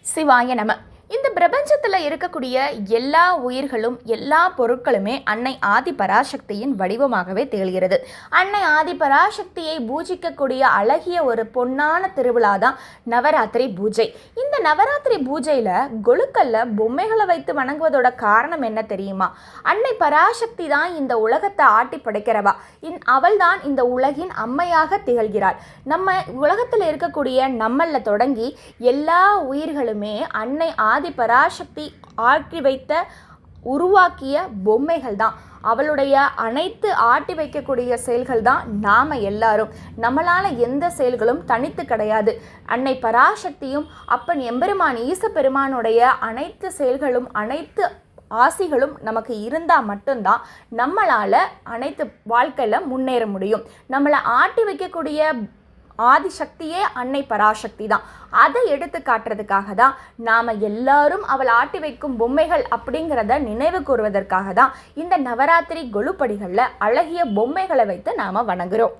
சிவாய நம. இந்த பிரபஞ்சத்தில் இருக்கக்கூடிய எல்லா உயிர்களும் எல்லா பொருட்களுமே அன்னை ஆதி பராசக்தியின் வடிவமாகவே திகழ்கிறது. அன்னை ஆதி பராசக்தியை பூஜிக்கக்கூடிய அழகிய ஒரு பொன்னான திருவிழா தான் நவராத்திரி பூஜை. இந்த நவராத்திரி பூஜையில் கொலுக்கல்ல பொம்மைகளை வைத்து வணங்குவதோட காரணம் என்ன தெரியுமா? அன்னை பராசக்தி தான் இந்த உலகத்தை ஆட்டி படைக்கிறவா. அவள் தான் இந்த உலகின் அம்மையாக திகழ்கிறாள். நம்ம உலகத்தில் இருக்கக்கூடிய நம்மள தொடங்கி எல்லா உயிர்களுமே அன்னை ஆதி பராசக்தி ஆட்டி வைத்த உருவாக்கிய பொம்மைகள் தான். அவளுடைய அனைத்து ஆட்டி வைக்கக்கூடிய செயல்கள் தான் நாம எல்லாரும். நம்மளால எந்த செயல்களும் தனித்து கிடையாது. அன்னை பராசக்தியும் அப்பன் எம்பெருமான் ஈச பெருமானுடைய அனைத்து செயல்களும் அனைத்து ஆசிகளும் நமக்கு இருந்தால் மட்டும்தான் நம்மளால் அனைத்து வாழ்க்கையில் முன்னேற முடியும். நம்மளை ஆட்டி வைக்கக்கூடிய ஆதிசக்தியே அன்னை பராசக்தி தான். அதை எடுத்து காட்டுறதுக்காக தான் நாம் எல்லாரும் அவள் ஆட்டி வைக்கும் பொம்மைகள் அப்படிங்கிறத நினைவு கூறுவதற்காக தான் இந்த நவராத்திரி கொலுப்படிகளில் அழகிய பொம்மைகளை வைத்து நாம் வணங்குறோம்.